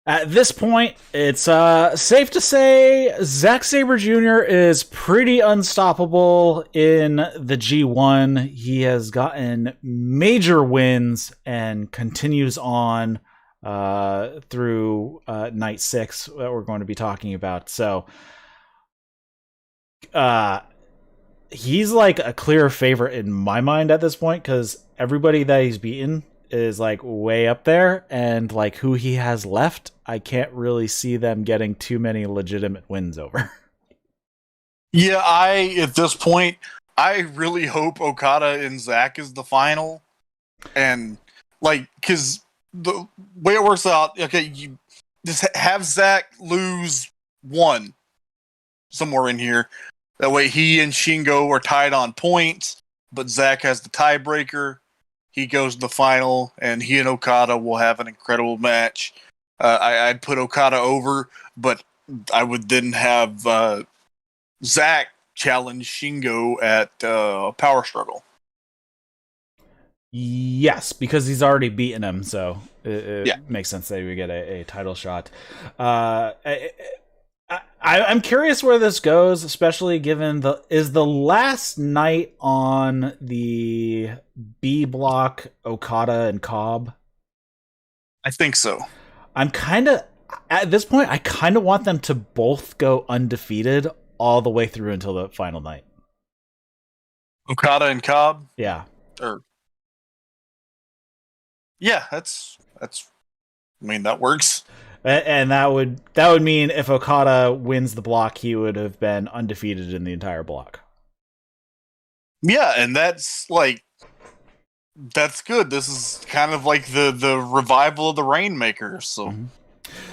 At this point, it's safe to say Zack Sabre Jr. is pretty unstoppable in the G1. He has gotten major wins and continues on through night 6 that we're going to be talking about. So he's like a clear favorite in my mind at this point because everybody that he's beaten is like way up there, and like who he has left, I can't really see them getting too many legitimate wins over. Yeah, at this point, I really hope Okada and Zack is the final. And, like, because the way it works out, okay, you just have Zack lose one somewhere in here. That way he and Shingo are tied on points, but Zack has the tiebreaker. He goes to the final, and he and Okada will have an incredible match. I'd put Okada over, but I would then have Zack challenge Shingo at Power Struggle. Yes, because he's already beaten him, so it makes sense that he would get a title shot. I'm curious where this goes, especially given the last night on the B block Okada and Cobb. I think so. I'm kind of at this point. I kind of want them to both go undefeated all the way through until the final night. Okada and Cobb. Yeah. That's. I mean, that works. And that would mean if Okada wins the block, he would have been undefeated in the entire block. Yeah, and that's good. This is kind of like the revival of the Rainmaker. So,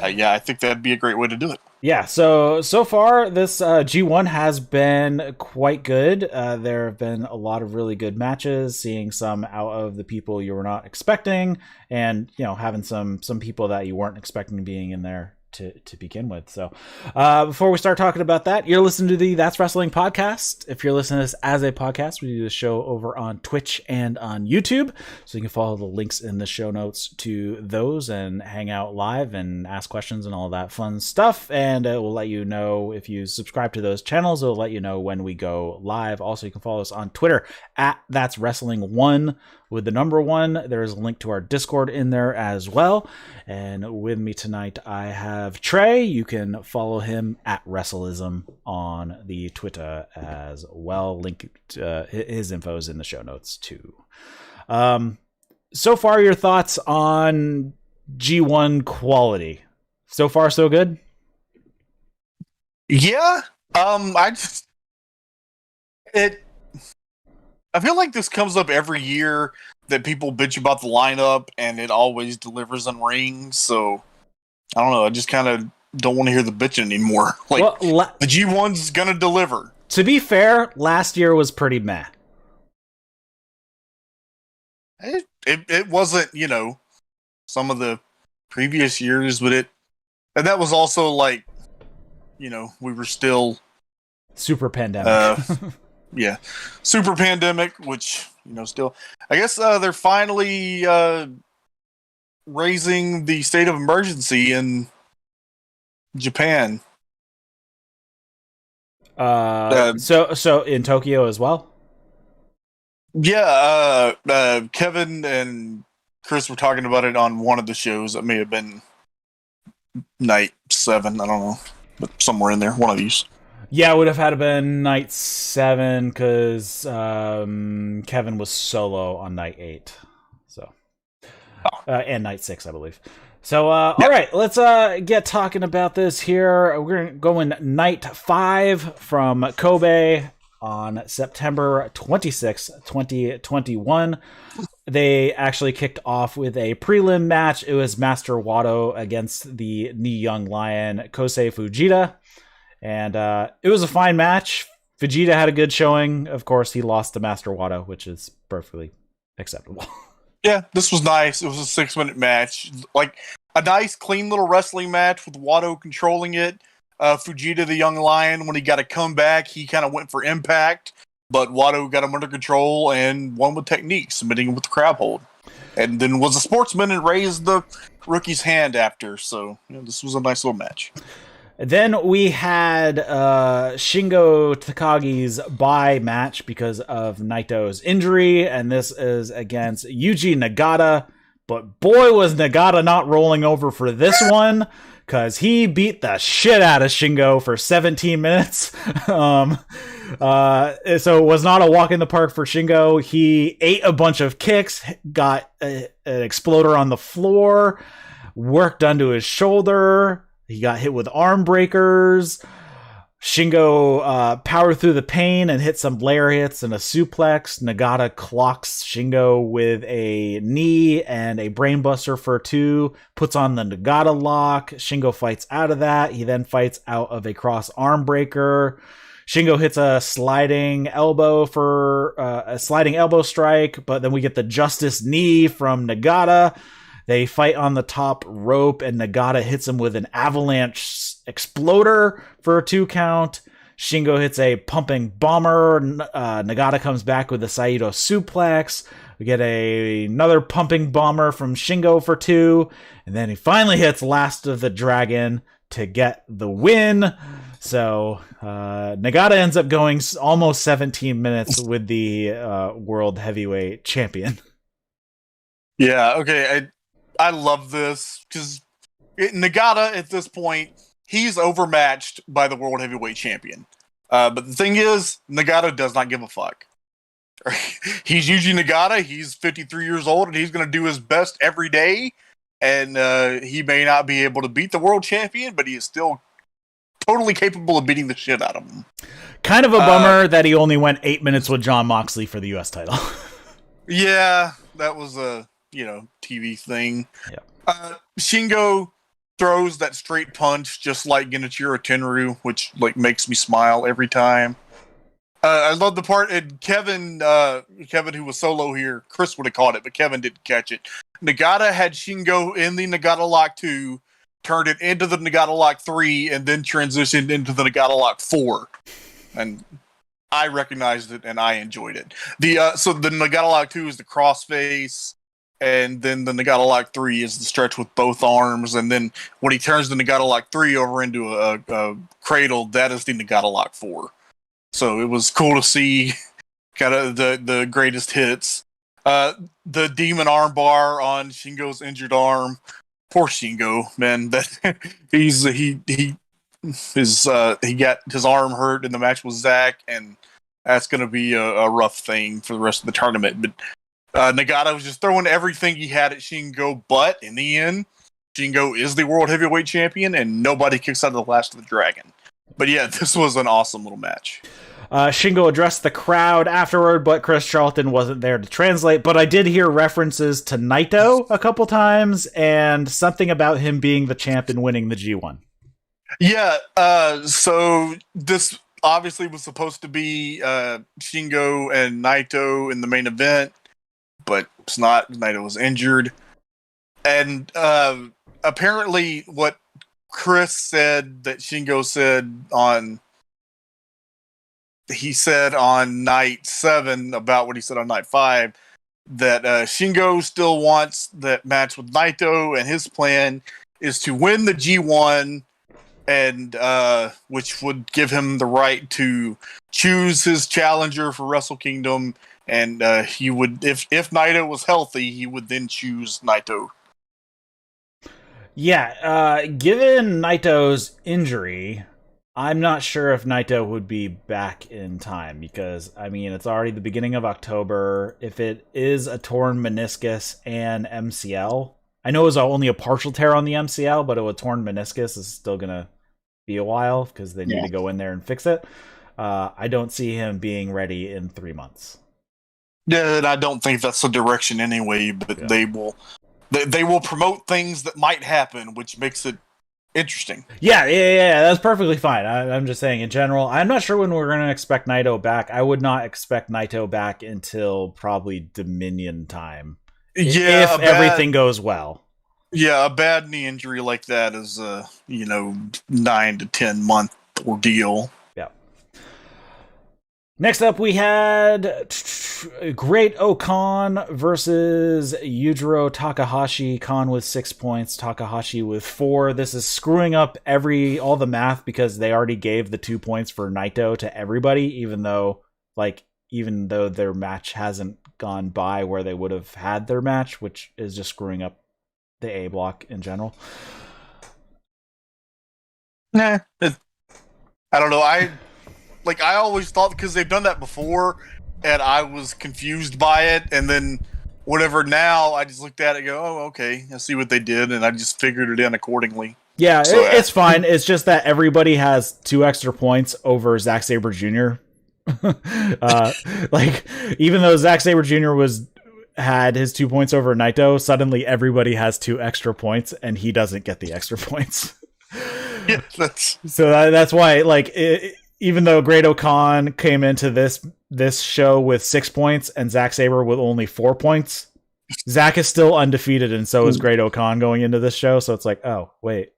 I think that'd be a great way to do it. Yeah, so far this G1 has been quite good. There have been a lot of really good matches, seeing some out of the people you were not expecting, and having some people that you weren't expecting being in there to begin with. So before we start talking about that, you're listening to the That's Wrestling podcast. If you're listening to this as a podcast, we do the show over on Twitch and on YouTube, so you can follow the links in the show notes to those and hang out live and ask questions and all that fun stuff. And it will let you know if you subscribe to those channels. It'll let you know when we go live. Also, you can follow us on Twitter at That's Wrestling 1 with the number 1. There's a link to our Discord in there as well. And with me tonight, I have Trae. You can follow him at Wrestleism on the Twitter as well. Link his info is in the show notes too. So far, your thoughts on G1 quality? So far, so good? Yeah. I feel like this comes up every year that people bitch about the lineup, and it always delivers in rings. So I don't know. I just kind of don't want to hear the bitching anymore. Like, the G1's gonna deliver. To be fair, last year was pretty meh. It wasn't, some of the previous years, but and that was also like, we were still super pandemic. Yeah, super pandemic, which still, I guess they're finally raising the state of emergency in Japan. So in Tokyo as well. Yeah, Kevin and Chris were talking about it on one of the shows. It may have been night 7. I don't know, but somewhere in there, one of these. Yeah, it would have had to been night 7 because Kevin was solo on night 8, so and night 6, I believe. So, all right, let's get talking about this here. We're going to go in night 5 from Kobe on September 26, 2021. They actually kicked off with a prelim match. It was Master Wato against the young lion Kosei Fujita. And it was a fine match. Fujita had a good showing. Of course, he lost to Master Wato, which is perfectly acceptable. Yeah, this was nice. It was a 6-minute match. Like, a nice, clean little wrestling match with Wato controlling it. Fujita, the young lion, when he got a comeback, he kind of went for impact. But Wato got him under control and won with technique, submitting him with the crab hold. and then was a sportsman and raised the rookie's hand after. So this was a nice little match. Then we had Shingo Takagi's bye match because of Naito's injury, and this is against Yuji Nagata. But boy, was Nagata not rolling over for this one, because he beat the shit out of Shingo for 17 minutes. So it was not a walk in the park for Shingo. He ate a bunch of kicks, got an exploder on the floor, worked onto his shoulder. He got hit with arm breakers. Shingo powered through the pain and hit some lariats and a suplex. Nagata clocks Shingo with a knee and a brainbuster for 2. Puts on the Nagata lock. Shingo fights out of that. He then fights out of a cross arm breaker. Shingo hits a sliding elbow for a sliding elbow strike, but then we get the justice knee from Nagata. They fight on the top rope, and Nagata hits him with an avalanche exploder for a 2 count. Shingo hits a pumping bomber. Nagata comes back with a Saito suplex. We get another pumping bomber from Shingo for 2. And then he finally hits Last of the Dragon to get the win. So Nagata ends up going almost 17 minutes with the World Heavyweight Champion. Yeah, okay. I love this because Nagata at this point, he's overmatched by the World Heavyweight Champion. But the thing is, Nagata does not give a fuck. He's Yuji Nagata. He's 53 years old, and he's going to do his best every day. And he may not be able to beat the world champion, but he is still totally capable of beating the shit out of him. Kind of a bummer that he only went 8 minutes with Jon Moxley for the U.S. title. Yeah, that was a TV thing. Yeah. Shingo throws that straight punch just like Genichiro Tenryu, which makes me smile every time. I love the part, and Kevin, who was solo here, Chris would have caught it, but Kevin didn't catch it. Nagata had Shingo in the Nagata Lock 2, turned it into the Nagata Lock 3, and then transitioned into the Nagata Lock 4. And I recognized it, and I enjoyed it. So the Nagata Lock 2 is the crossface, and then the Nagata Lock 3 is the stretch with both arms, and then when he turns the Nagata Lock 3 over into a cradle, that is the Nagata Lock 4. So it was cool to see kind of the greatest hits. The demon armbar on Shingo's injured arm. Poor Shingo, man. That he got his arm hurt in the match with Zack, and that's going to be a rough thing for the rest of the tournament. But Nagata was just throwing everything he had at Shingo, but in the end, Shingo is the World Heavyweight Champion, and nobody kicks out of the Last of the Dragon. But yeah, this was an awesome little match. Shingo addressed the crowd afterward, but Chris Charlton wasn't there to translate. But I did hear references to Naito a couple times, and something about him being the champ and winning the G1. Yeah, so this obviously was supposed to be Shingo and Naito in the main event, but it's not. Naito was injured. And apparently what Chris said that Shingo said on night 7 about what he said on night 5, that Shingo still wants that match with Naito, and his plan is to win the G1, and which would give him the right to choose his challenger for Wrestle Kingdom, and he would, if Naito was healthy, he would then choose Naito. Yeah, given Naito's injury, I'm not sure if Naito would be back in time, because, I mean, it's already the beginning of October. If it is a torn meniscus and MCL, I know it was only a partial tear on the MCL, but a torn meniscus is still going to be a while because they need to go in there and fix it. I don't see him being ready in 3 months. Yeah, and I don't think that's the direction anyway, but they will promote things that might happen, which makes it interesting. Yeah, that's perfectly fine. I'm just saying in general, I'm not sure when we're going to expect Naito back. I would not expect Naito back until probably Dominion time. Yeah, if everything goes well. Yeah, a bad knee injury like that is a 9 to 10 month ordeal. Yeah. Next up, we had Great Okan versus Yujiro Takahashi. Khan with 6 points, Takahashi with 4. This is screwing up all the math because they already gave the 2 points for Naito to everybody, even though their match hasn't gone by where they would have had their match, which is just screwing up the A block in general. Nah, I don't know. I always thought, because they've done that before, and I was confused by it, and then whatever. Now I just looked at it and go, oh, okay, I see what they did, and I just figured it in accordingly. Yeah, so, it's fine. It's just that everybody has 2 extra points over Zack Sabre Jr. Even though Zack Sabre Jr. had his 2 points over Naito, suddenly everybody has 2 extra points, and he doesn't get the extra points. Yeah, that's why, even though Great Okan came into this show with 6 points and Zack Sabre with only 4 points, Zack is still undefeated, and so is Great Okan going into this show. So it's like, oh wait,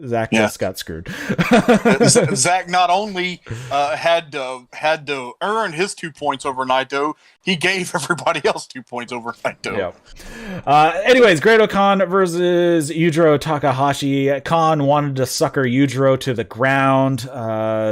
Zack just got screwed. Zack not only had to earn his 2 points over Naito, he gave everybody else 2 points over Naito. Yep. Anyways, Great Okan versus Yujiro Takahashi. Khan wanted to sucker Yujiro to the ground.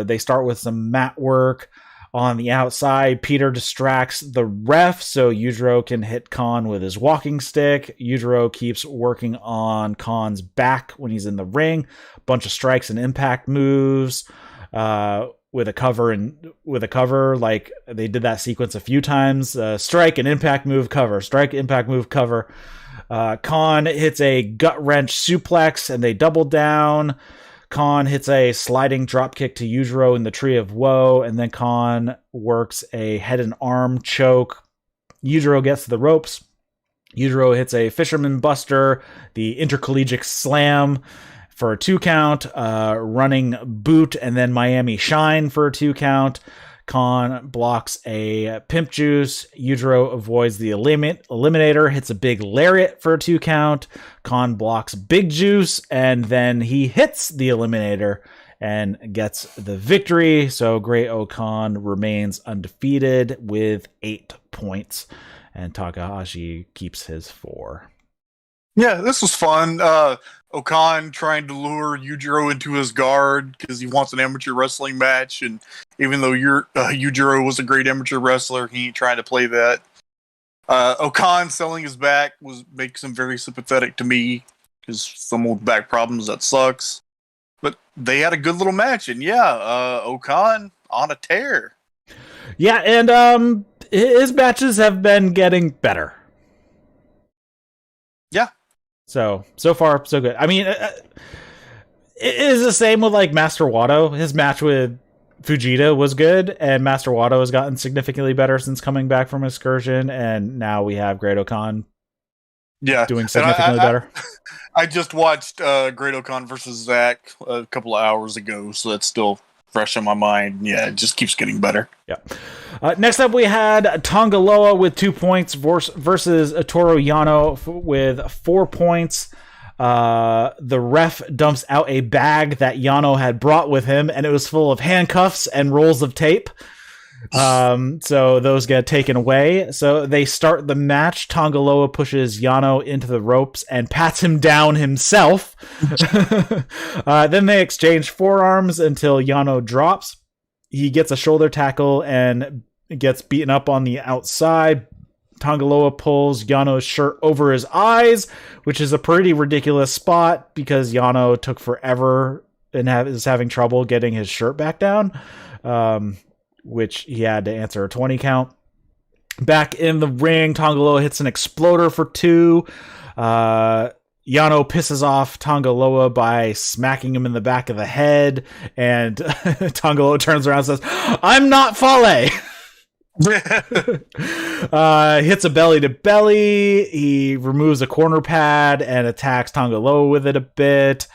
They start with some mat work on the outside. Peter distracts the ref so Yujiro can hit Khan with his walking stick. Yujiro keeps working on Khan's back when he's in the ring. Bunch of strikes and impact moves with a cover. Like they did that sequence a few times. Strike and impact move, cover. Strike, impact move, cover. Khan hits a gut wrench suplex and they double down. Khan hits a sliding dropkick to Yujiro in the Tree of Woe, and then Khan works a head and arm choke. Yujiro gets to the ropes. Yujiro hits a Fisherman Buster, the Intercollegiate Slam for a 2 count, running boot, and then Miami Shine for a 2 count. Khan blocks a Pimp Juice. Yujiro avoids the Eliminator, hits a big Lariat for a 2 count. Khan blocks Big Juice, and then he hits the Eliminator and gets the victory. So Great Okan remains undefeated with 8 points, and Takahashi keeps his 4. Yeah, this was fun. Okan trying to lure Yujiro into his guard because he wants an amateur wrestling match, and even though Yujiro was a great amateur wrestler, he ain't trying to play that. Okan selling his back makes him very sympathetic to me because some old back problems, that sucks. But they had a good little match, and Okan on a tear. Yeah, and his matches have been getting better. Yeah. So far, so good. I mean, it is the same with like Master Wato. His match with Fujita was good, and Master Wato has gotten significantly better since coming back from Excursion, and now we have Great Okan doing significantly better. I just watched Great Okan versus Zack a couple of hours ago, so that's still fresh in my mind. Yeah, it just keeps getting better. Yeah. Next up, we had Tanga Loa with 2 points versus Toru Yano with 4 points. The ref dumps out a bag that Yano had brought with him, and it was full of handcuffs and rolls of tape. So those get taken away. So they start the match. Tanga Loa pushes Yano into the ropes and pats him down himself. Then they exchange forearms until Yano drops. He gets a shoulder tackle and gets beaten up on the outside. Tanga Loa pulls Yano's shirt over his eyes, which is a pretty ridiculous spot because Yano took forever and is having trouble getting his shirt back down, which he had to answer a 20 count. Back in the ring, Tanga Loa hits an exploder for 2. Yano pisses off Tanga Loa by smacking him in the back of the head, and Tanga Loa turns around and says, "I'm not Fale." Hits a belly to belly. He removes a corner pad and attacks Tanga Loa with it a bit.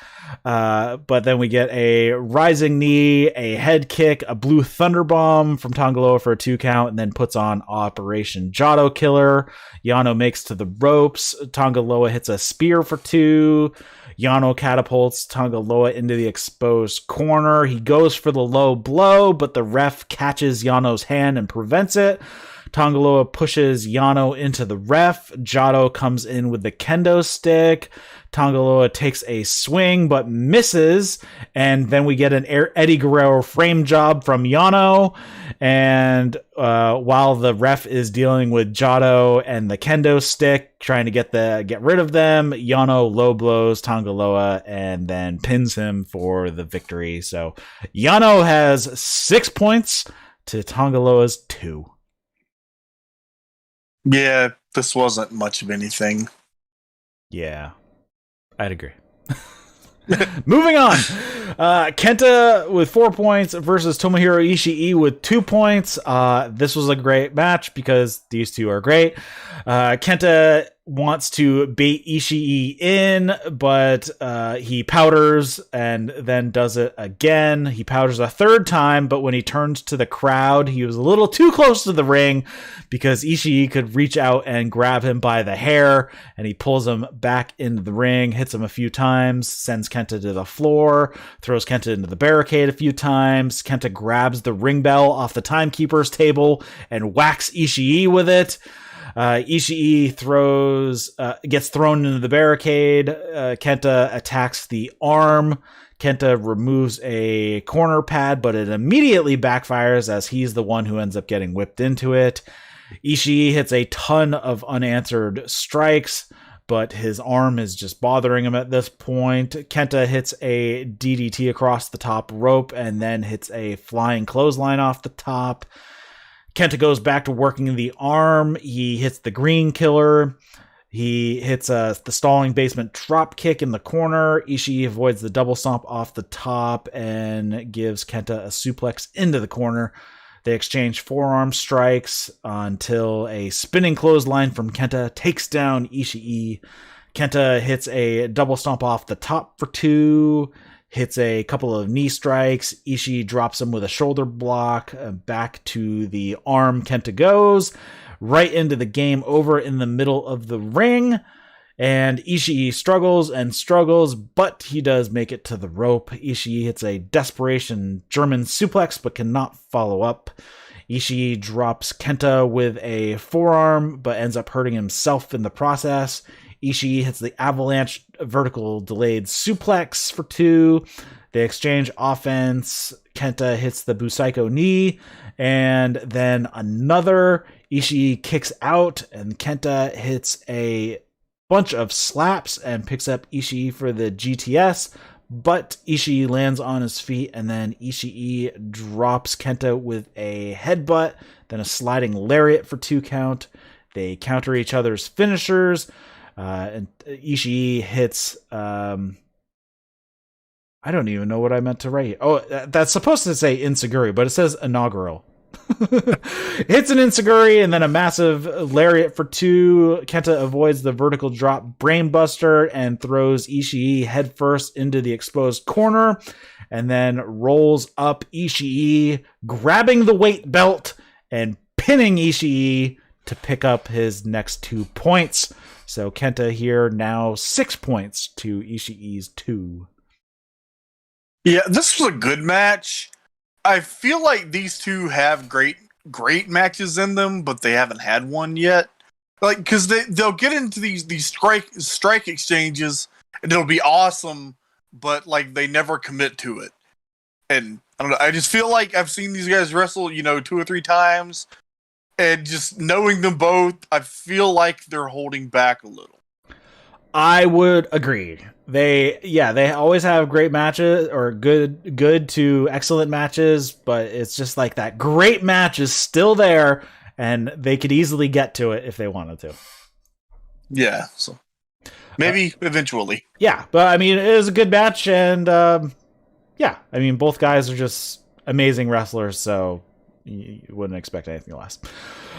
But then we get a rising knee, a head kick, a blue thunder bomb from Tanga Loa for a 2 count, and then puts on Operation Jado Killer. Yano makes to the ropes. Tanga Loa hits a spear for 2. Yano catapults Tanga Loa into the exposed corner. He goes for the low blow, but the ref catches Yano's hand and prevents it. Tanga Loa pushes Yano into the ref. Jado comes in with the kendo stick. Tanga Loa takes a swing but misses, and then we get an Eddie Guerrero frame job from Yano. And while the ref is dealing with Jado and the kendo stick, trying to get rid of them, Yano low blows Tanga Loa and then pins him for the victory. So Yano has 6 points to Tanga Loa's 2. Yeah, this wasn't much of anything. Yeah, I'd agree. Moving on. Kenta with 4 points versus Tomohiro Ishii with 2 points. This was a great match because these two are great. Kenta wants to bait Ishii in, but he powders and then does it again. He powders a 3rd time, but when he turns to the crowd, he was a little too close to the ring because Ishii could reach out and grab him by the hair, and he pulls him back into the ring, hits him a few times, sends Kenta to the floor, throws Kenta into the barricade a few times. Kenta grabs the ring bell off the timekeeper's table and whacks Ishii with it. Ishii gets thrown into the barricade. Kenta attacks the arm. Kenta removes a corner pad, but it immediately backfires as he's the one who ends up getting whipped into it. Ishii hits a ton of unanswered strikes, but his arm is just bothering him at this point. Kenta hits a DDT across the top rope and then hits a flying clothesline off the top. Kenta goes back to working the arm. He hits the green killer. He hits the stalling basement drop kick in the corner. Ishii avoids the double stomp off the top and gives Kenta a suplex into the corner. They exchange forearm strikes until a spinning clothesline from Kenta takes down Ishii. Kenta hits a double stomp off the top for 2. Hits a couple of knee strikes. Ishii drops him with a shoulder block. Back to the arm Kenta goes. Right into the game over in the middle of the ring. And Ishii struggles and struggles, but he does make it to the rope. Ishii hits a desperation German suplex, but cannot follow up. Ishii drops Kenta with a forearm, but ends up hurting himself in the process. Ishii hits the avalanche vertical delayed suplex for 2. They exchange offense. Kenta hits the Busaiko knee, and then another. Ishii kicks out, and Kenta hits a bunch of slaps and picks up Ishii for the GTS, but Ishii lands on his feet, and then Ishii drops Kenta with a headbutt, then a sliding lariat for 2 count. They counter each other's finishers. And Ishii hits, I don't even know what I meant to write. Oh, that's supposed to say Insaguri, but it says inaugural. Hits an Insaguri and then a massive lariat for 2. Kenta avoids the vertical drop brainbuster and throws Ishii headfirst into the exposed corner and then rolls up Ishii, grabbing the weight belt and pinning Ishii to pick up his next 2 points. So Kenta here now 6 points to Ishii's 2. Yeah, this was a good match. I feel like these two have great matches in them, but they haven't had one yet. Like, because they'll get into these strike exchanges, and it'll be awesome, but like they never commit to it. And I don't know. I just feel like I've seen these guys wrestle, 2 or 3 times. And just knowing them both, I feel like they're holding back a little. I would agree. They always have great matches or good to excellent matches, but it's just like that great match is still there, and they could easily get to it if they wanted to. Yeah, so maybe eventually. Yeah, but I mean, it is a good match, and both guys are just amazing wrestlers, so you wouldn't expect anything less.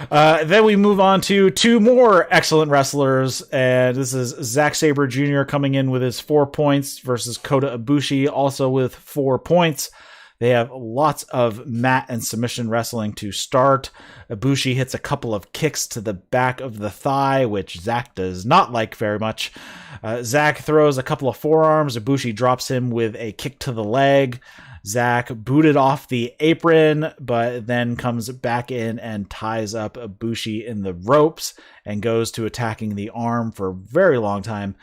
Then we move on to two more excellent wrestlers, and this is Zack Sabre Jr. coming in with his 4 points versus Kota Ibushi, also with 4 points. They have lots of mat and submission wrestling to start. Ibushi hits a couple of kicks to the back of the thigh, which Zack does not like very much. Zack throws a couple of forearms. Ibushi drops him with a kick to the leg. Zack booted off the apron, but then comes back in and ties up Ibushi in the ropes and goes to attacking the arm for a very long time.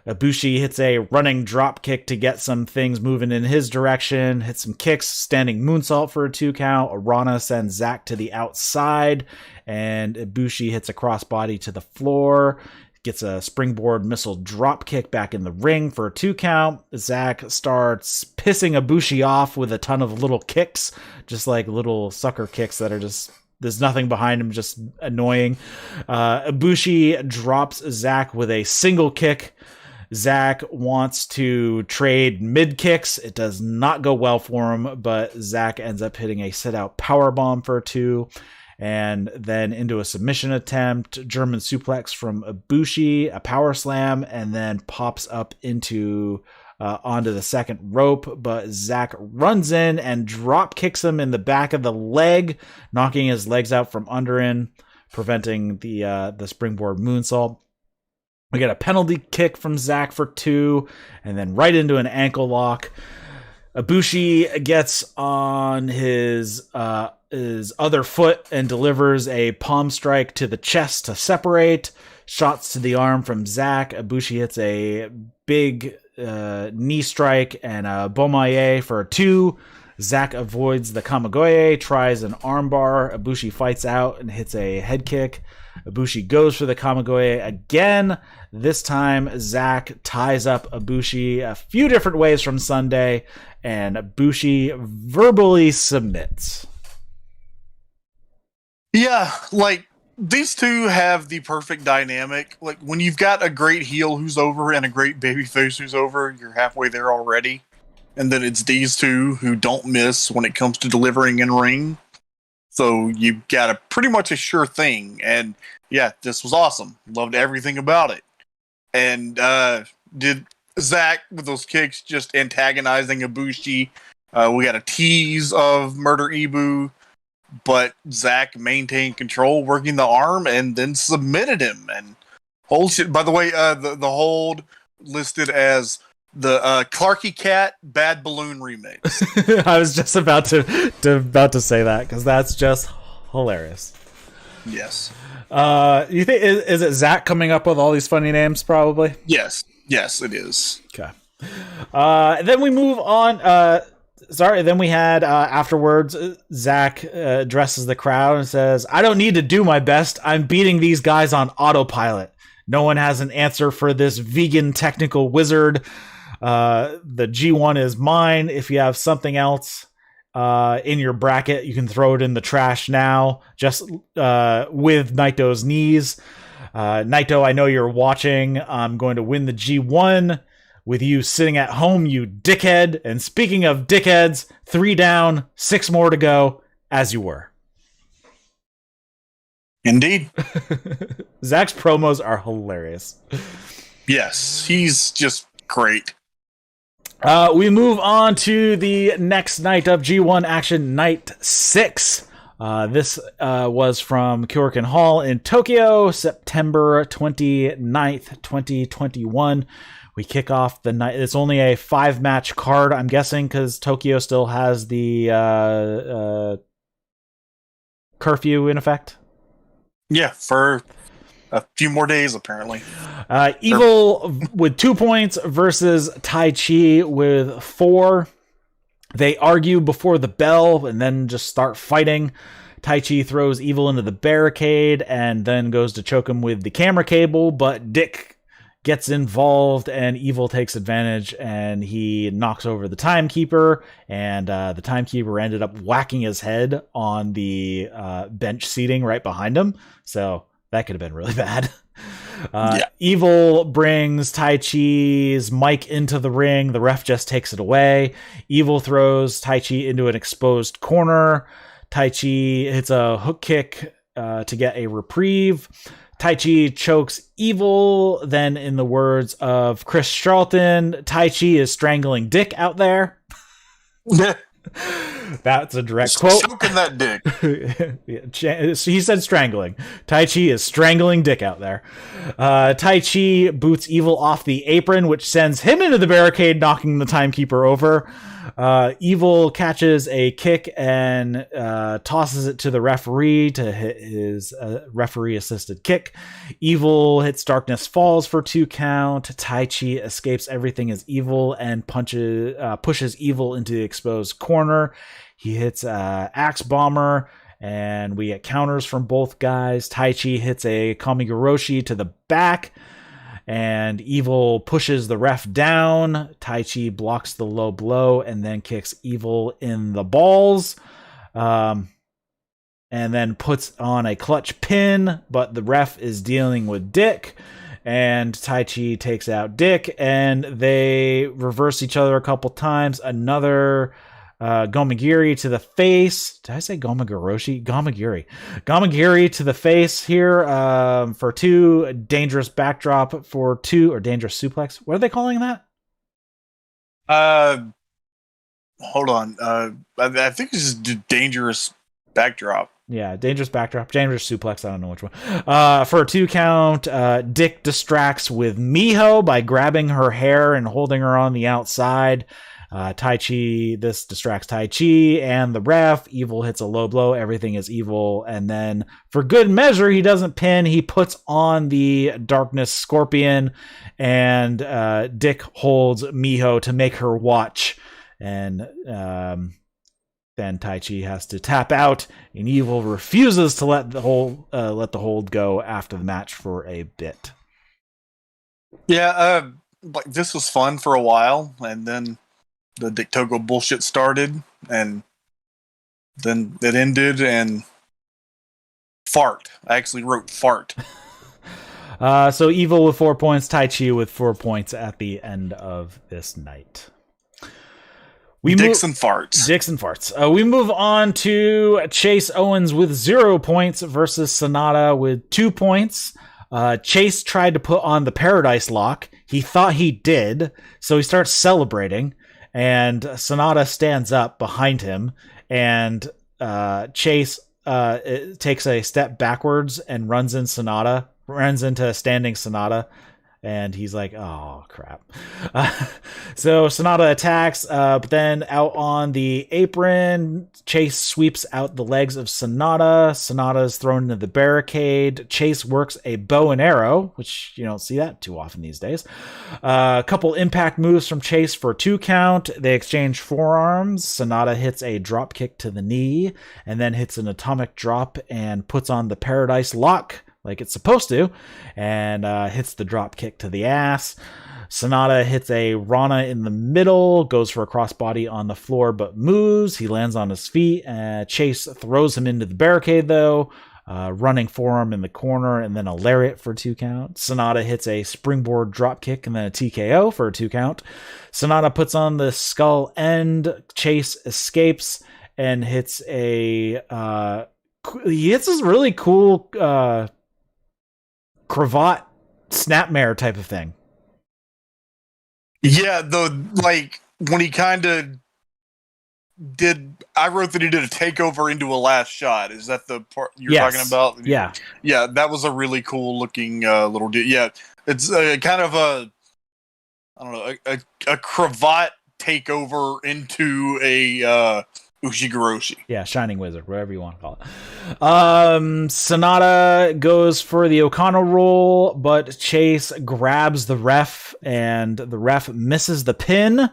Ibushi hits a running drop kick to get some things moving in his direction, hits some kicks, standing moonsault for a 2 count. Arana sends Zack to the outside, and Ibushi hits a crossbody to the floor, gets a springboard missile drop kick back in the ring for a 2 count. Zack starts pissing Ibushi off with a ton of little kicks, just like little sucker kicks that are just... There's nothing behind him, just annoying. Ibushi drops Zack with a single kick. Zack wants to trade mid kicks. It does not go well for him, but Zack ends up hitting a sit-out powerbomb for 2, and then into a submission attempt, German suplex from Ibushi, a power slam, and then pops up into onto the second rope, but Zack runs in and drop kicks him in the back of the leg, knocking his legs out from under him, preventing the springboard moonsault. We get a penalty kick from Zack for 2, and then right into an ankle lock. Ibushi gets on his other foot and delivers a palm strike to the chest to separate. Shots to the arm from Zack. Ibushi hits a big knee strike and a bomaye for a 2. Zack avoids the kamagoye, tries an armbar. Ibushi fights out and hits a head kick. Ibushi goes for the kamagoye again. This time, Zack ties up Ibushi a few different ways from Sunday, and Ibushi verbally submits. Yeah, like, these two have the perfect dynamic. Like, when you've got a great heel who's over and a great babyface who's over, you're halfway there already. And then it's these two who don't miss when it comes to delivering in ring. So you got a pretty much a sure thing. And yeah, this was awesome. Loved everything about it. And did Zack with those kicks just antagonizing Ibushi. We got a tease of Murder Ibu, but Zack maintained control, working the arm, and then submitted him. And hold shit. By the way, the hold listed as the Clarky Cat Bad Balloon remix. I was just about to say that because that's just hilarious. Yes. You think is it Zack coming up with all these funny names? Probably. Yes, it is. Okay. Then we move on. Then we had afterwards, Zack addresses the crowd and says, "I don't need to do my best. I'm beating these guys on autopilot. No one has an answer for this vegan technical wizard. The G1 is mine. If you have something else in your bracket, you can throw it in the trash now, just with Naito's knees. Naito, I know you're watching. I'm going to win the G1 with you sitting at home, you dickhead. And speaking of dickheads, 3 down, 6 more to go, as you were." Indeed. Zack's promos are hilarious. Yes, he's just great. We move on to the next night of G1 action, night 6. This was from Kyokuin Hall in Tokyo, September 29th, 2021. We kick off the night. It's only a 5-match card, I'm guessing, because Tokyo still has the curfew in effect. Yeah, for a few more days, apparently. Evil with 2 points versus Taichi with 4. They argue before the bell and then just start fighting. Taichi throws Evil into the barricade and then goes to choke him with the camera cable, but Dick gets involved and Evil takes advantage and he knocks over the timekeeper, and the timekeeper ended up whacking his head on the bench seating right behind him. So that could have been really bad. Evil brings Taichi's mic into the ring. The ref just takes it away. Evil throws Taichi into an exposed corner. Taichi hits a hook kick to get a reprieve. Taichi chokes Evil. Then, in the words of Chris Charlton, Taichi is strangling dick out there. That's a direct quote. Choking that dick. He said strangling. Taichi is strangling dick out there. Taichi boots Evil off the apron, which sends him into the barricade, knocking the timekeeper over. Evil catches a kick and tosses it to the referee to hit his referee-assisted kick. Evil hits Darkness Falls for 2 count. Taichi escapes everything as Evil and pushes Evil into the exposed corner. He hits Axe Bomber, and we get counters from both guys. Taichi hits a Kamigaroshi to the back, and Evil pushes the ref down. Taichi blocks the low blow and then kicks Evil in the balls. And then puts on a clutch pin, but the ref is dealing with Dick. And Taichi takes out Dick, and they reverse each other a couple times. Another Gomagiri to the face. Did I say Gomagiroshi? Gomagiri to the face here for 2. Dangerous backdrop for 2, or dangerous suplex. What are they calling that? Hold on. I think it's just dangerous backdrop. Yeah, dangerous backdrop, dangerous suplex. I don't know which one. For a 2 count, Dick distracts with Miho by grabbing her hair and holding her on the outside. This distracts Taichi and the ref. Evil hits a low blow. Everything is Evil. And then for good measure, he doesn't pin. He puts on the Darkness Scorpion, and Dick holds Miho to make her watch. And then Taichi has to tap out, and Evil refuses to let the hold go after the match for a bit. Yeah, this was fun for a while, and then the Dick Togo bullshit started, and then it ended, and fart. I actually wrote fart. So Evil with 4 points, Taichi with 4 points at the end of this night. Dicks and farts. Dicks and farts. We move on to Chase Owens with 0 points versus Sanada with 2 points. Chase tried to put on the Paradise Lock. He thought he did, so he starts celebrating. And Sanada stands up behind him, and Chase takes a step backwards and runs into standing Sanada, and he's like, oh, crap. So Sanada attacks, but then out on the apron, Chase sweeps out the legs of Sanada. Sanada's thrown into the barricade. Chase works a bow and arrow, which you don't see that too often these days. A couple impact moves from Chase for a 2 count. They exchange forearms. Sanada hits a drop kick to the knee, and then hits an atomic drop and puts on the Paradise Lock like it's supposed to, and hits the drop kick to the ass. Sanada hits a Rana in the middle, goes for a crossbody on the floor, but moves. He lands on his feet. Chase throws him into the barricade, though. Running forearm in the corner, and then a lariat for a 2 count. Sanada hits a springboard drop kick and then a TKO for a 2 count. Sanada puts on the skull end. Chase escapes and hits he hits this really cool cravat snapmare type of thing. Yeah, when he kind of did, I wrote that he did a takeover into a last shot. Is that the part you're talking about? Yeah. Yeah, that was a really cool looking little deal. Yeah, it's kind of a cravat takeover into a Ushigoroshi. Yeah, Shining Wizard, whatever you want to call it. Sanada goes for the Okada roll, but Chase grabs the ref, and the ref misses the pin.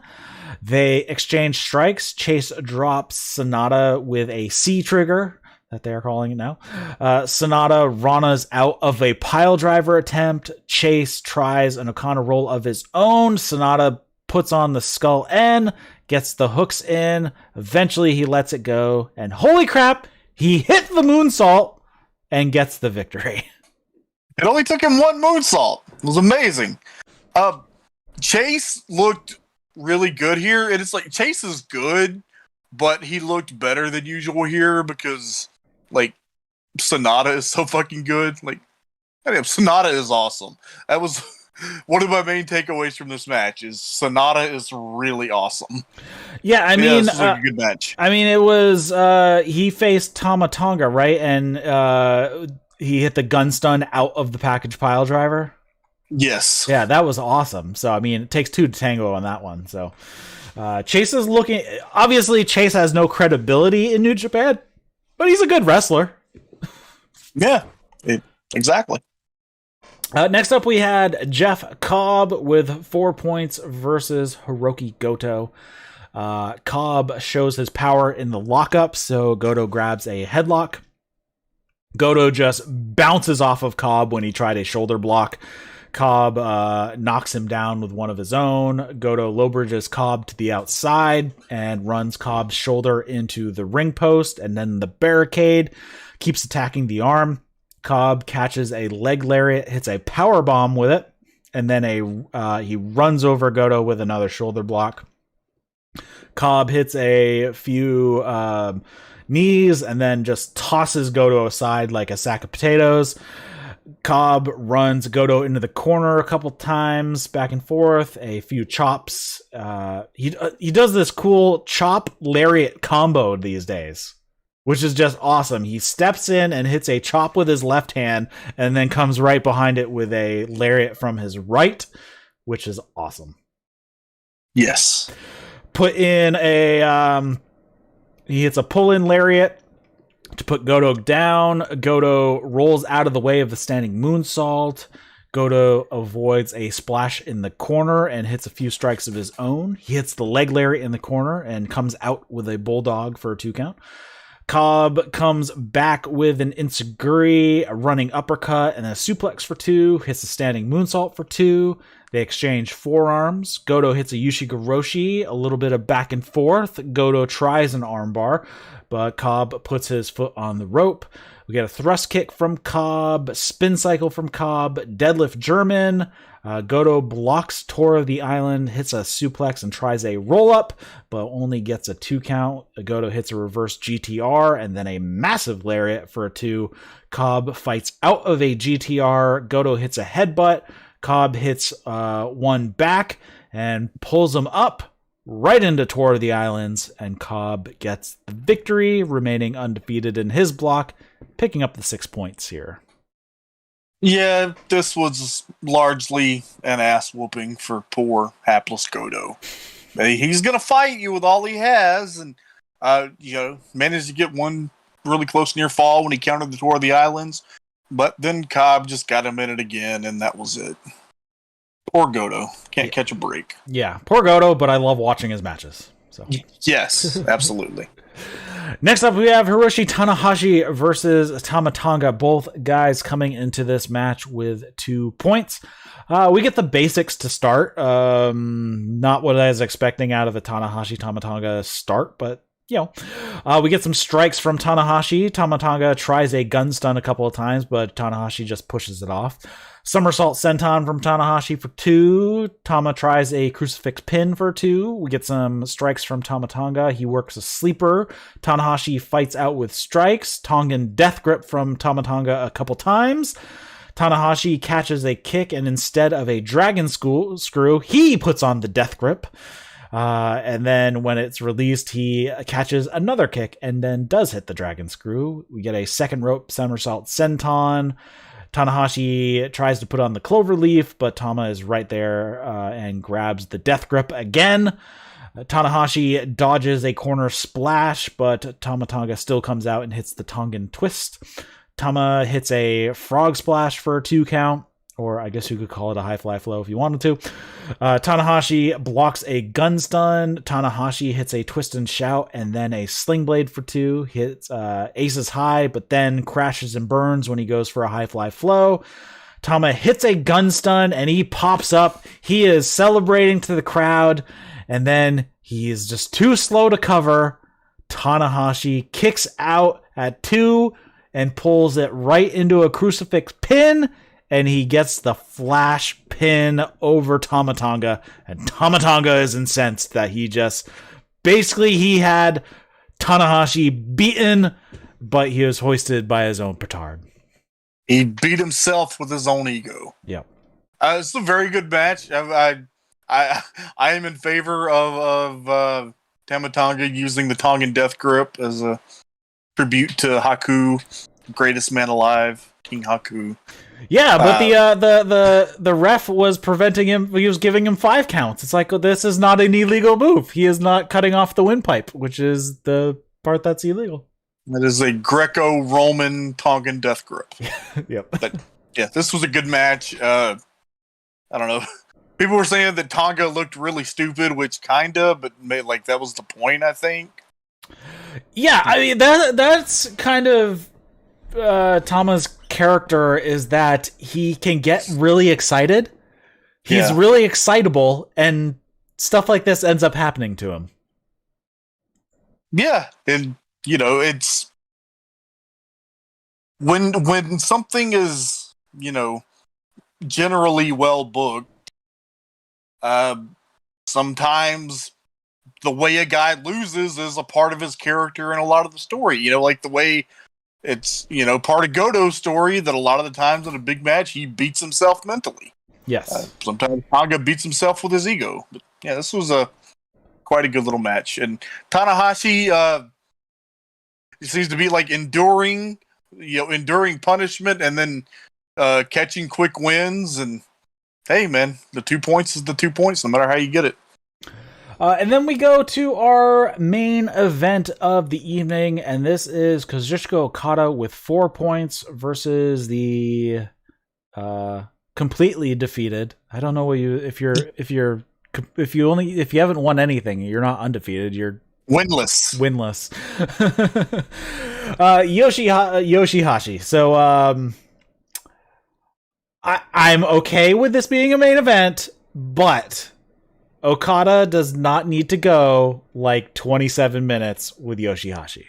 They exchange strikes. Chase drops Sanada with a C trigger, that they're calling it now. Sanada Rana's out of a pile driver attempt. Chase tries an Okada roll of his own. Sanada puts on the skull N, gets the hooks in. Eventually he lets it go, and holy crap, he hit the moonsault and gets the victory. It only took him 1 moonsault. It was amazing. Chase looked really good here. And it's like, Chase is good, but he looked better than usual here because, like, Sanada is so fucking good. Like, damn, Sanada is awesome. That was one of my main takeaways from this match. Is Sanada is really awesome. Yeah, I mean, this was a good match. I mean, it was he faced Tonga, right? And he hit the gun stun out of the package pile driver. Yes. Yeah, that was awesome. So, I mean, it takes two to tango on that one. So, Chase is looking... Obviously, Chase has no credibility in New Japan, but he's a good wrestler. Yeah, exactly. Next up, we had Jeff Cobb with 4 points versus Hirooki Goto. Cobb shows his power in the lockup, so Goto grabs a headlock. Goto just bounces off of Cobb when he tried a shoulder block. Cobb knocks him down with one of his own. Goto low bridges Cobb to the outside and runs Cobb's shoulder into the ring post and then the barricade. Keeps attacking the arm. Cobb catches a leg lariat, hits a power bomb with it, and then he runs over Goto with another shoulder block. Cobb hits a few knees and then just tosses Goto aside like a sack of potatoes. Cobb runs Goto into the corner a couple times, back and forth, a few chops. He does this cool chop lariat combo these days, which is just awesome. He steps in and hits a chop with his left hand and then comes right behind it with a lariat from his right, which is awesome. Yes. Put in he hits a pull-in lariat to put Goto down. Goto rolls out of the way of the standing moonsault. Goto avoids a splash in the corner and hits a few strikes of his own. He hits the leg lariat in the corner and comes out with a bulldog for a 2 count. Cobb comes back with an enziguri, a running uppercut, and a suplex for 2. Hits a standing moonsault for 2. They exchange forearms. Goto hits a Yushi-Hiroshi, a little bit of back and forth. Goto tries an armbar, but Cobb puts his foot on the rope. We get a thrust kick from Cobb, spin cycle from Cobb, deadlift German. Goto blocks Toru of the Island, hits a suplex and tries a roll-up, but only gets a 2 count. Goto hits a reverse GTR and then a massive lariat for a 2. Cobb fights out of a GTR. Goto hits a headbutt. Cobb hits one back and pulls him up right into Tour of the Islands, and Cobb gets the victory, remaining undefeated in his block, picking up the 6 points here. Yeah, this was largely an ass whooping for poor hapless Goto. He's gonna fight you with all he has, and managed to get one really close near fall when he countered the Tour of the Islands. But then Cobb just got him in it again, and that was it. Poor Goto. Can't catch a break. Yeah, poor Goto, but I love watching his matches. So yes, absolutely. Next up, we have Hiroshi Tanahashi versus Tonga. Both guys coming into this match with 2 points. We get the basics to start. Not what I was expecting out of a Tanahashi Tonga start, but we get some strikes from Tanahashi. Tonga tries a gun stun a couple of times, but Tanahashi just pushes it off. Somersault senton from Tanahashi for 2. Tama tries a crucifix pin for 2. We get some strikes from Tonga. He works a sleeper. Tanahashi fights out with strikes. Tongan death grip from Tonga a couple times. Tanahashi catches a kick, and instead of a dragon screw, he puts on the death grip. And then when it's released, he catches another kick and then does hit the dragon screw. We get a second rope somersault senton. Tanahashi tries to put on the clover leaf, but Tama is right there and grabs the death grip again. Tanahashi dodges a corner splash, but Tonga still comes out and hits the Tongan twist. Tama hits a frog splash for a 2 count. Or I guess you could call it a high fly flow if you wanted to. Tanahashi blocks a gun stun. Tanahashi hits a twist and shout and then a sling blade for 2. Hits aces high, but then crashes and burns when he goes for a high fly flow. Tama hits a gun stun and he pops up. He is celebrating to the crowd, and then he is just too slow to cover. Tanahashi kicks out at 2 and pulls it right into a crucifix pin. And he gets the flash pin over Tonga, and Tonga is incensed that he just basically he had Tanahashi beaten, but he was hoisted by his own petard. He beat himself with his own ego. Yep. It's a very good match. I am in favor of Tama Tonga using the Tongan death grip as a tribute to Haku, greatest man alive, King Haku. Yeah, but the ref was preventing him. He was giving him 5 counts. It's like, this is not an illegal move. He is not cutting off the windpipe, which is the part that's illegal. That is a Greco-Roman Tongan death grip. Yep. But yeah, this was a good match. I don't know. People were saying that Tonga looked really stupid, which kinda, but like that was the point, I think. Yeah, I mean that's kind of Tama's character, is that he can get really excited. He's really excitable, and stuff like this ends up happening to him. Yeah, and it's when something is, generally well booked, sometimes the way a guy loses is a part of his character and a lot of the story. Like the way it's, part of Goto's story that a lot of the times in a big match, he beats himself mentally. Yes. Sometimes Tanga beats himself with his ego. But yeah, this was quite a good little match. And Tanahashi, he seems to be like enduring punishment and then catching quick wins. And hey, man, the 2 points is the 2 points, no matter how you get it. And then we go to our main event of the evening, and this is Kazuchika Okada with 4 points versus the completely defeated. I don't know what if you haven't won anything, you're not undefeated. You're winless. Yoshi-Hashi. So I'm okay with this being a main event, but Okada does not need to go like 27 minutes with Yoshi-Hashi.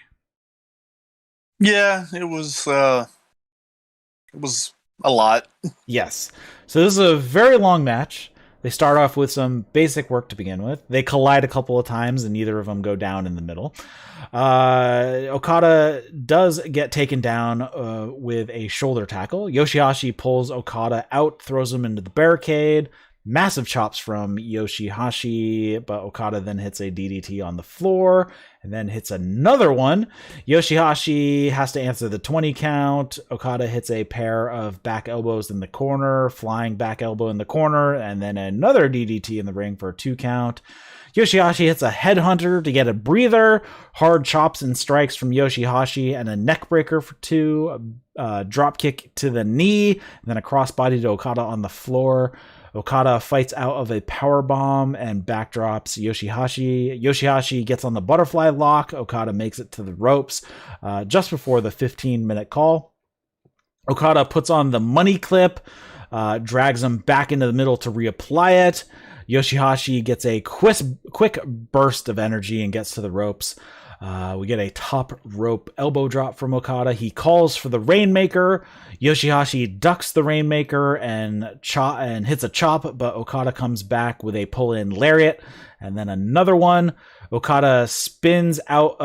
Yeah, it was a lot. Yes. So this is a very long match. They start off with some basic work to begin with. They collide a couple of times, and neither of them go down in the middle. Okada does get taken down with a shoulder tackle. Yoshi-Hashi pulls Okada out, throws him into the barricade. Massive chops from Yoshi-Hashi, but Okada then hits a DDT on the floor and then hits another one. Yoshi-Hashi has to answer the 20 count. Okada hits a pair of back elbows in the corner, flying back elbow in the corner, and then another DDT in the ring for a 2 count. Yoshi-Hashi hits a headhunter to get a breather, hard chops and strikes from Yoshi-Hashi, and a neckbreaker for 2, drop kick to the knee, and then a crossbody to Okada on the floor. Okada fights out of a powerbomb and backdrops Yoshi-Hashi. Yoshi-Hashi gets on the butterfly lock. Okada makes it to the ropes just before the 15-minute call. Okada puts on the money clip, drags him back into the middle to reapply it. Yoshi-Hashi gets a quick burst of energy and gets to the ropes. We get a top rope elbow drop from Okada. He calls for the Rainmaker. Yoshi-Hashi ducks the Rainmaker and hits a chop, but Okada comes back with a pull-in lariat and then another one. Okada spins out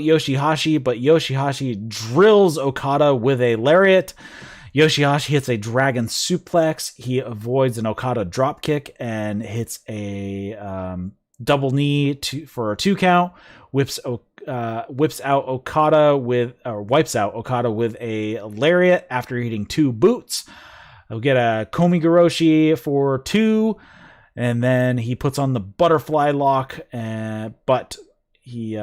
Yoshi-Hashi, but Yoshi-Hashi drills Okada with a lariat. Yoshi-Hashi hits a dragon suplex. He avoids an Okada dropkick and hits a double knee for a 2 count. Wipes out Okada with a lariat after hitting 2 boots. He'll get a Komigoroshi for 2, and then he puts on the butterfly lock. But he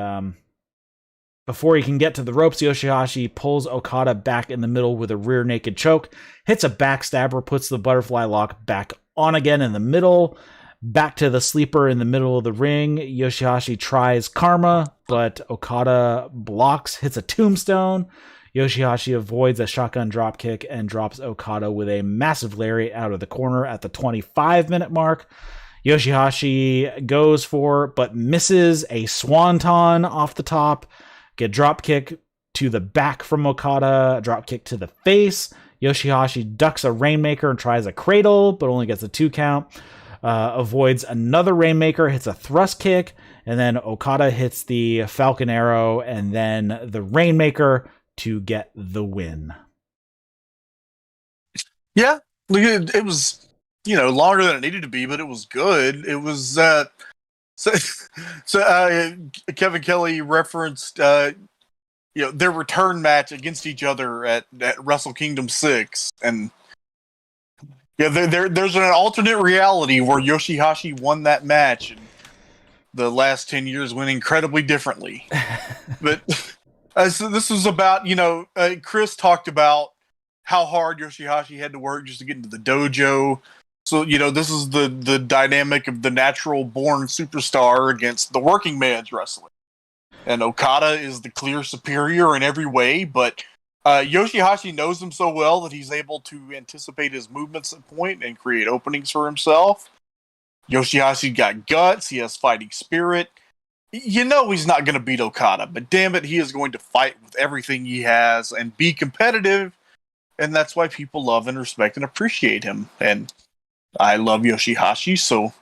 before he can get to the ropes, Yoshi-Hashi pulls Okada back in the middle with a rear naked choke, hits a backstabber, puts the butterfly lock back on again in the middle. Back to the sleeper in the middle of the ring. Yoshi-Hashi tries Karma, but Okada blocks, hits a tombstone. Yoshi-Hashi avoids a shotgun dropkick and drops Okada with a massive lariat out of the corner at the 25-minute mark. Yoshi-Hashi goes for, but misses a swanton off the top. Get dropkick to the back from Okada, dropkick to the face. Yoshi-Hashi ducks a Rainmaker and tries a cradle, but only gets a 2 count. avoids another Rainmaker, hits a thrust kick, and then Okada hits the Falcon Arrow and then the Rainmaker to get the win. Yeah, it was, longer than it needed to be, but it was good. It was Kevin Kelly referenced their return match against each other at Wrestle Kingdom 6, and there's an alternate reality where Yoshi-Hashi won that match, and the last 10 years went incredibly differently. But so this was about, Chris talked about how hard Yoshi-Hashi had to work just to get into the dojo. So, this is the dynamic of the natural born superstar against the working man's wrestling. And Okada is the clear superior in every way, but Yoshi-Hashi knows him so well that he's able to anticipate his movements at point and create openings for himself. Yoshi-Hashi got guts, he has fighting spirit. He's not going to beat Okada, but damn it, he is going to fight with everything he has and be competitive, and that's why people love and respect and appreciate him. And I love Yoshi-Hashi, so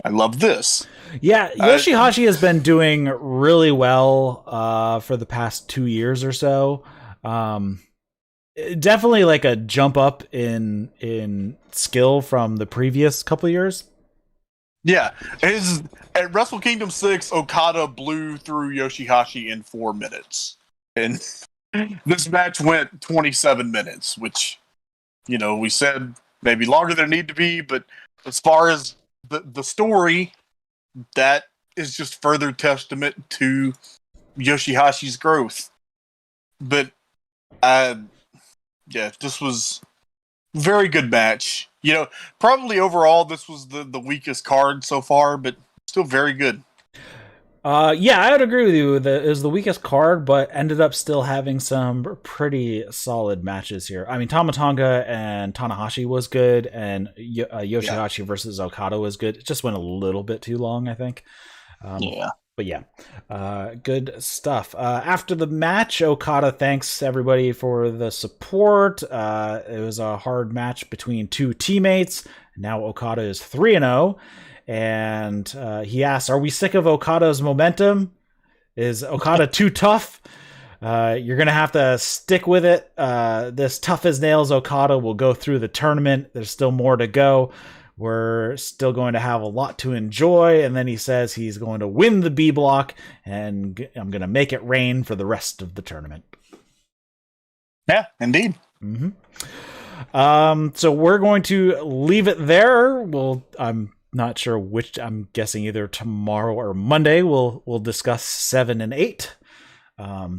I love this. Yeah, Yoshi-Hashi has been doing really well for the past 2 years or so. Definitely like a jump up in skill from the previous couple of years. Yeah, at Wrestle Kingdom 6, Okada blew through Yoshi-Hashi in 4 minutes. And this match went 27 minutes, which, we said maybe longer than it needed to be, but as far as the story, that is just further testament to Yoshi-Hashi's growth. But, this was a very good match. Probably overall this was the weakest card so far, but still very good. Yeah, I would agree with you. It was the weakest card, but ended up still having some pretty solid matches here. I mean, Tama Tonga and Tanahashi was good, and Yoshi-Hashi versus Okada was good. It just went a little bit too long, I think. But yeah, good stuff. After the match, Okada thanks everybody for the support. It was a hard match between two teammates. Now Okada is 3-0. And he asks, are we sick of Okada's momentum? Is Okada too tough? You're going to have to stick with it. This tough as nails Okada will go through the tournament. There's still more to go. We're still going to have a lot to enjoy. And then he says he's going to win the B block, and I'm going to make it rain for the rest of the tournament. Yeah, indeed. Mm-hmm. So we're going to leave it there. I'm not sure which. I'm guessing either tomorrow or Monday we'll discuss 7 and 8. I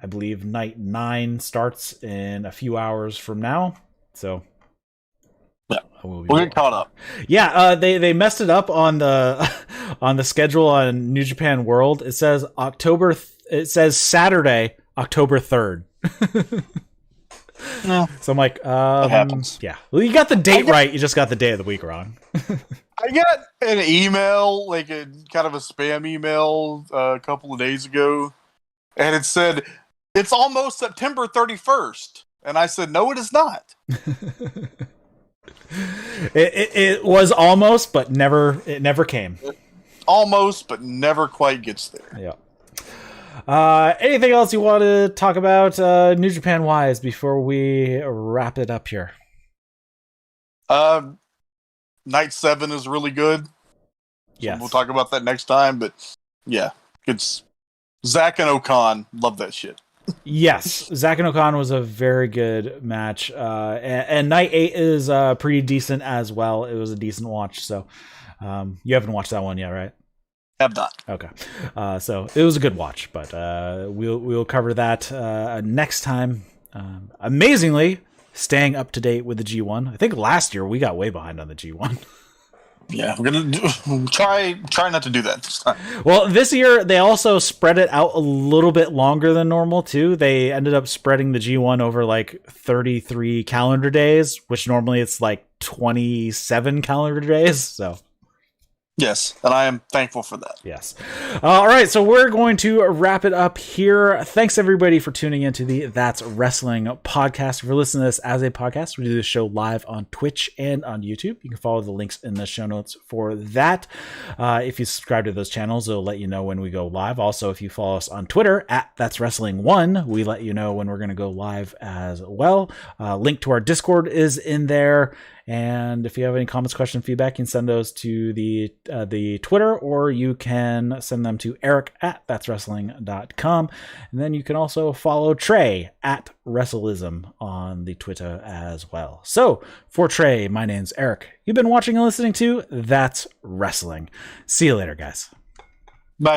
believe night 9 starts in a few hours from now. So yeah, we'll get caught up. Yeah, they messed it up on the on the schedule on New Japan World. It says Saturday, October 3rd. No. So I'm like, that happens. Yeah. Well, you got the date right. You just got the day of the week wrong. I got an email, like a kind of a spam email, a couple of days ago, and it said it's almost September 31st, and I said, no, it is not. It was almost, but it never came. Almost, but never quite gets there. Yeah. Anything else you want to talk about New Japan wise before we wrap it up here? Night 7 is really good. Yes. So we'll talk about that next time, but yeah, it's Zack and Okan. Love that shit. Yes, Zack and Okan was a very good match. And Night 8 is pretty decent as well. It was a decent watch. So you haven't watched that one yet, right? Have not. Okay. So it was a good watch, but we'll cover that next time. Amazingly, staying up to date with the G1. I think last year we got way behind on the G1. Yeah, we're gonna try not to do that this time. Well, this year they also spread it out a little bit longer than normal too. They ended up spreading the G1 over like 33 calendar days, which normally it's like 27 calendar days. So Yes, and I am thankful for that. Yes. All right, so we're going to wrap it up here. Thanks, everybody, for tuning into the That's Wrestling podcast. If you're listening to this as a podcast, we do this show live on Twitch and on YouTube. You can follow the links in the show notes for that. If you subscribe to those channels, it'll let you know when we go live. Also, if you follow us on Twitter, at That's Wrestling 1, we let you know when we're going to go live as well. Link to our Discord is in there. And if you have any comments, questions, feedback, you can send those to the Twitter, or you can send them to Eric at that'swrestling.com. And then you can also follow Trae at Wrestleism on the Twitter as well. So for Trae, my name's Eric. You've been watching and listening to That's Wrestling. See you later, guys. Bye.